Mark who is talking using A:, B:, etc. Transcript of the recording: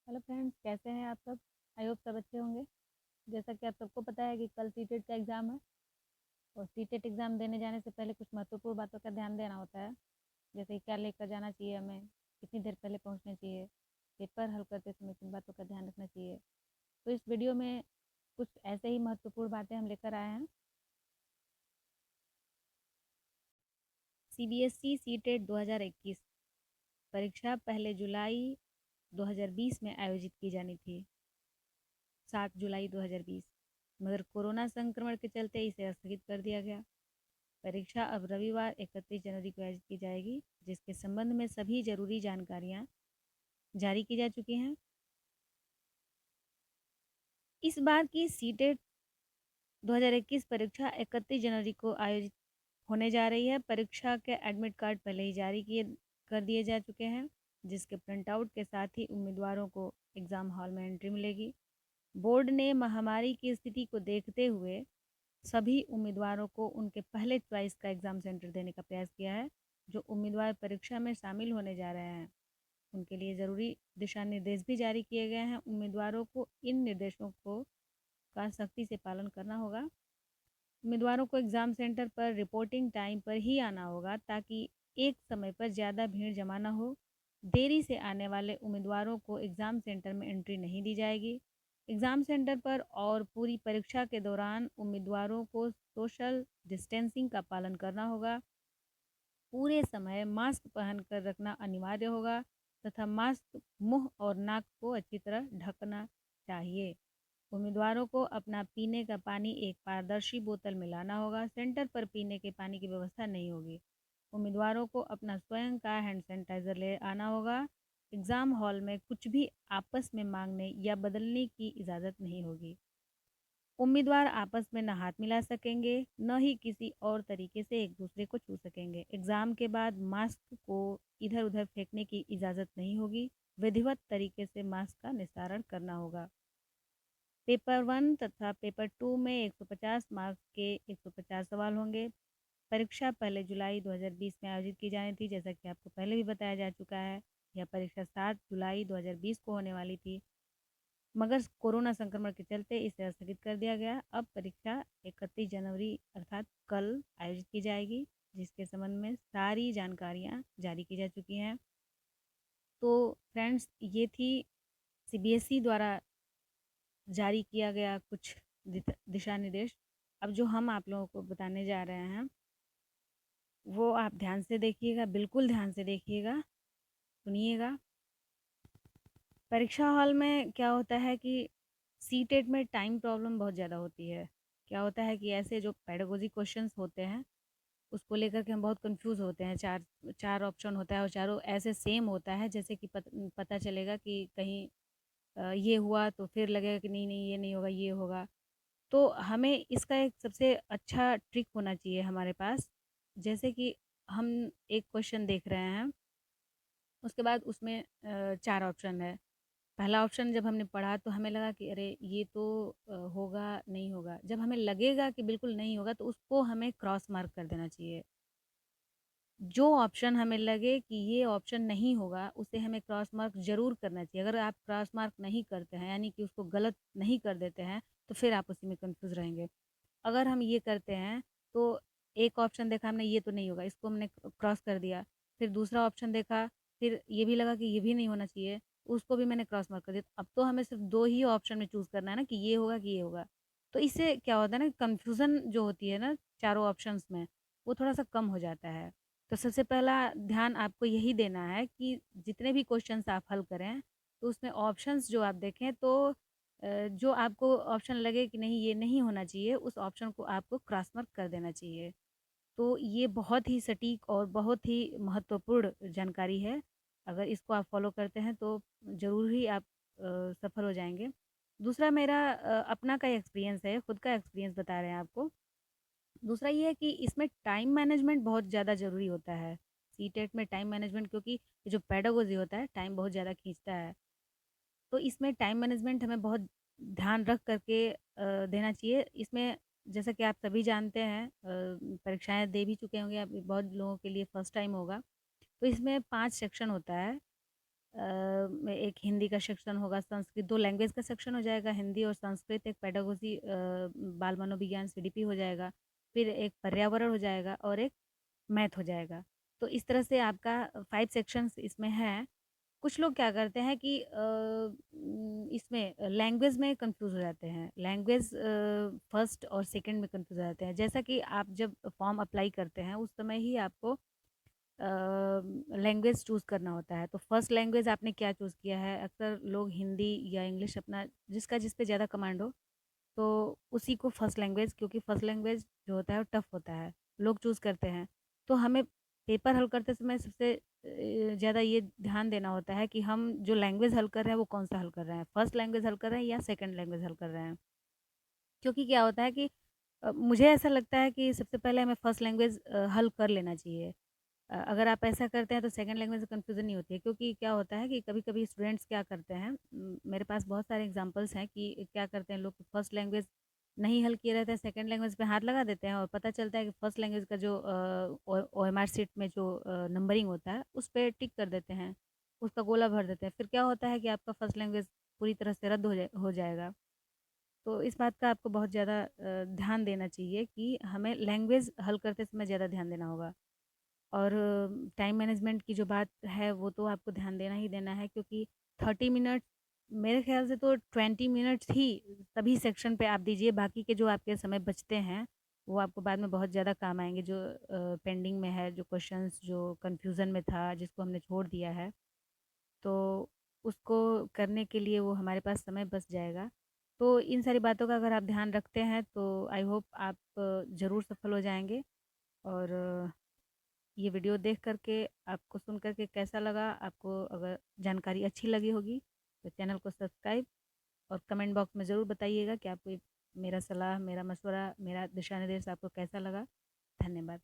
A: Hello friends, कैसे हैं आप सब। आई होप सब अच्छे होंगे। जैसा कि आप सबको पता है कि कल सीटेट का एग्ज़ाम है। और सीटेट एग्ज़ाम देने जाने से पहले कुछ महत्वपूर्ण बातों का ध्यान देना होता है। जैसे कि क्या लेकर जाना चाहिए हमें, कितनी देर पहले पहुंचना चाहिए, पेपर हल करते समय किन बातों का ध्यान रखना चाहिए। तो इस वीडियो में कुछ ऐसे ही महत्वपूर्ण बातें हम लेकर आए हैं। CBSE सीटेट 2021 परीक्षा पहले जुलाई 2020 में आयोजित की जानी थी, 7 जुलाई 2020, मगर कोरोना संक्रमण के चलते इसे स्थगित कर दिया गया। परीक्षा अब रविवार 31 जनवरी को आयोजित की जाएगी, जिसके संबंध में सभी जरूरी जानकारियां जारी की जा चुकी हैं। इस बार की सीटेट 2021 परीक्षा 31 जनवरी को आयोजित होने जा रही है। परीक्षा के एडमिट कार्ड पहले ही जारी किए कर दिए जा चुके हैं, जिसके प्रिंट आउट के साथ ही उम्मीदवारों को एग्ज़ाम हॉल में एंट्री मिलेगी। बोर्ड ने महामारी की स्थिति को देखते हुए सभी उम्मीदवारों को उनके पहले चॉइस का एग्ज़ाम सेंटर देने का प्रयास किया है। जो उम्मीदवार परीक्षा में शामिल होने जा रहे हैं, उनके लिए ज़रूरी दिशा निर्देश भी जारी किए गए हैं। उम्मीदवारों को इन निर्देशों को का सख्ती से पालन करना होगा। उम्मीदवारों को एग्ज़ाम सेंटर पर रिपोर्टिंग टाइम पर ही आना होगा, ताकि एक समय पर ज़्यादा भीड़ जमा न हो। देरी से आने वाले उम्मीदवारों को एग्ज़ाम सेंटर में एंट्री नहीं दी जाएगी। एग्ज़ाम सेंटर पर और पूरी परीक्षा के दौरान उम्मीदवारों को सोशल डिस्टेंसिंग का पालन करना होगा। पूरे समय मास्क पहनकर रखना अनिवार्य होगा तथा मास्क मुंह और नाक को अच्छी तरह ढकना चाहिए। उम्मीदवारों को अपना पीने का पानी एक पारदर्शी बोतल में लाना होगा। सेंटर पर पीने के पानी की व्यवस्था नहीं होगी। उम्मीदवारों को अपना स्वयं का हैंड सैनिटाइज़र ले आना होगा। एग्ज़ाम हॉल में कुछ भी आपस में मांगने या बदलने की इजाज़त नहीं होगी। उम्मीदवार आपस में न हाथ मिला सकेंगे, न ही किसी और तरीके से एक दूसरे को छू सकेंगे। एग्ज़ाम के बाद मास्क को इधर उधर फेंकने की इजाज़त नहीं होगी। विधिवत तरीके से मास्क का निस्तारण करना होगा। पेपर 1 तथा पेपर 2 में 150 मार्क्स के 150 सवाल होंगे। परीक्षा पहले जुलाई 2020 में आयोजित की जानी थी, जैसा कि आपको पहले भी बताया जा चुका है। यह परीक्षा 7 जुलाई 2020 को होने वाली थी, मगर कोरोना संक्रमण के चलते इसे स्थगित कर दिया गया। अब परीक्षा 31 जनवरी अर्थात कल आयोजित की जाएगी, जिसके संबंध में सारी जानकारियाँ जारी की जा चुकी हैं। तो फ्रेंड्स, ये थी CBSE द्वारा जारी किया गया कुछ दिशा निर्देश। अब जो हम आप लोगों को बताने जा रहे हैं, वो आप ध्यान से देखिएगा, बिल्कुल ध्यान से देखिएगा, सुनिएगा। परीक्षा हॉल में क्या होता है कि सीटेट में टाइम प्रॉब्लम बहुत ज़्यादा होती है। क्या होता है कि ऐसे जो पेडागोजी क्वेश्चंस होते हैं, उसको लेकर के हम बहुत कंफ्यूज होते हैं। चार चार ऑप्शन होता है और चारों ऐसे सेम होता है, जैसे कि पता चलेगा कि कहीं ये हुआ तो फिर लगेगा कि नहीं नहीं ये नहीं होगा, ये होगा। तो हमें इसका एक सबसे अच्छा ट्रिक होना चाहिए हमारे पास। जैसे कि हम एक क्वेश्चन देख रहे हैं, उसके बाद उसमें 4 ऑप्शन है। पहला ऑप्शन जब हमने पढ़ा तो हमें लगा कि अरे ये तो होगा, नहीं होगा। जब हमें लगेगा कि बिल्कुल नहीं होगा, तो उसको हमें क्रॉस मार्क कर देना चाहिए। जो ऑप्शन हमें लगे कि ये ऑप्शन नहीं होगा, उसे हमें क्रॉस मार्क ज़रूर करना चाहिए। अगर आप क्रॉस मार्क नहीं करते हैं, यानी कि उसको गलत नहीं कर देते हैं, तो फिर आप उसी में कन्फ्यूज़ रहेंगे। अगर हम ये करते हैं, तो एक ऑप्शन देखा हमने ये तो नहीं होगा, इसको हमने क्रॉस कर दिया। फिर दूसरा ऑप्शन देखा, फिर ये भी लगा कि ये भी नहीं होना चाहिए, उसको भी मैंने क्रॉस मार्क कर दिया। अब तो हमें सिर्फ 2 ही ऑप्शन में चूज़ करना है ना, कि ये होगा कि ये होगा। तो इससे क्या होता है ना, कन्फ्यूज़न जो होती है ना चारों ऑप्शंस में, वो थोड़ा-सा कम हो जाता है। तो सबसे पहला ध्यान आपको यही देना है कि जितने भी क्वेश्चंस आप हल करें, तो उसमें ऑप्शंस जो आप देखें, तो जो आपको ऑप्शन लगे कि नहीं ये नहीं होना चाहिए, उस ऑप्शन को आपको क्रॉस मार्क कर देना चाहिए। तो ये बहुत ही सटीक और बहुत ही महत्वपूर्ण जानकारी है। अगर इसको आप फॉलो करते हैं तो ज़रूर ही आप सफल हो जाएँगे। दूसरा मेरा अपना का एक्सपीरियंस है, खुद का एक्सपीरियंस बता रहे हैं आपको। दूसरा ये है कि इसमें टाइम मैनेजमेंट बहुत ज़्यादा ज़रूरी होता है। सीटेट में टाइम मैनेजमेंट, क्योंकि ये जो पेडागोजी होता है, टाइम बहुत ज़्यादा खींचता है। तो इसमें टाइम मैनेजमेंट हमें बहुत ध्यान रख करके देना चाहिए। इसमें जैसा कि आप सभी जानते हैं, परीक्षाएँ दे भी चुके होंगे, आप बहुत लोगों के लिए फर्स्ट टाइम होगा। तो इसमें 5 सेक्शन होता है। में एक हिंदी का सेक्शन होगा, संस्कृत 2 लैंग्वेज का सेक्शन हो जाएगा, हिंदी और संस्कृत, एक पेडागोजी बाल मनोविज्ञान सीडीपी हो जाएगा, फिर एक पर्यावरण हो जाएगा और एक मैथ हो जाएगा। तो इस तरह से आपका 5 सेक्शंस इसमें हैं। कुछ लोग क्या करते हैं कि इसमें लैंग्वेज में कंफ्यूज हो जाते हैं, लैंग्वेज फर्स्ट और सेकंड में कंफ्यूज हो जाते हैं। जैसा कि आप जब फॉर्म अप्लाई करते हैं उस समय ही आपको लैंग्वेज चूज़ करना होता है। तो फर्स्ट लैंग्वेज आपने क्या चूज़ किया है, अक्सर लोग हिंदी या इंग्लिश अपना जिसका जिस पे ज़्यादा कमांड हो तो उसी को फर्स्ट लैंग्वेज, क्योंकि फर्स्ट लैंग्वेज जो होता है वो टफ होता है, लोग चूज़ करते हैं। तो हमें पेपर हल करते समय सबसे ज़्यादा ये ध्यान देना होता है कि हम जो लैंग्वेज हल कर रहे हैं वो कौन सा हल कर रहे हैं, फर्स्ट लैंग्वेज हल कर रहे हैं या सेकंड लैंग्वेज हल कर रहे हैं। क्योंकि क्या होता है कि मुझे ऐसा लगता है कि सबसे पहले हमें फर्स्ट लैंग्वेज हल कर लेना चाहिए। अगर आप ऐसा करते हैं तो सेकंड लैंग्वेज में कन्फ्यूज़न नहीं होती है, क्योंकि क्या होता है कि कभी-कभी स्टूडेंट्स क्या करते हैं, मेरे पास बहुत सारे एग्जांपल्स हैं कि क्या करते हैं लोग, फर्स्ट लैंग्वेज नहीं हल किए रहते हैं, सेकंड लैंग्वेज पे हाथ लगा देते हैं और पता चलता है कि फर्स्ट लैंग्वेज का जो ओएमआर शीट में जो नंबरिंग होता है उस पे टिक कर देते हैं, उसका गोला भर देते हैं। फिर क्या होता है कि आपका फर्स्ट लैंग्वेज पूरी तरह से रद्द हो जाएगा। तो इस बात का आपको बहुत ज़्यादा ध्यान देना चाहिए कि हमें लैंग्वेज हल करते समय ज़्यादा ध्यान देना होगा। और टाइम मैनेजमेंट की जो बात है वो तो आपको ध्यान देना ही देना है, क्योंकि 30 मिनट, मेरे ख्याल से तो 20 मिनट्स ही सभी सेक्शन पे आप दीजिए, बाकी के जो आपके समय बचते हैं वो आपको बाद में बहुत ज़्यादा काम आएंगे, जो पेंडिंग में है, जो क्वेश्चंस जो कंफ्यूजन में था जिसको हमने छोड़ दिया है, तो उसको करने के लिए वो हमारे पास समय बच जाएगा। तो इन सारी बातों का अगर आप ध्यान रखते हैं तो आई होप आप ज़रूर सफल हो जाएंगे। और ये वीडियो देख करके, आपको सुन करके कैसा लगा, आपको अगर जानकारी अच्छी लगी होगी तो चैनल को सब्सक्राइब और कमेंट बॉक्स में ज़रूर बताइएगा कि आपको मेरा सलाह, मेरा मशवरा, मेरा दिशा निर्देश आपको कैसा लगा। धन्यवाद।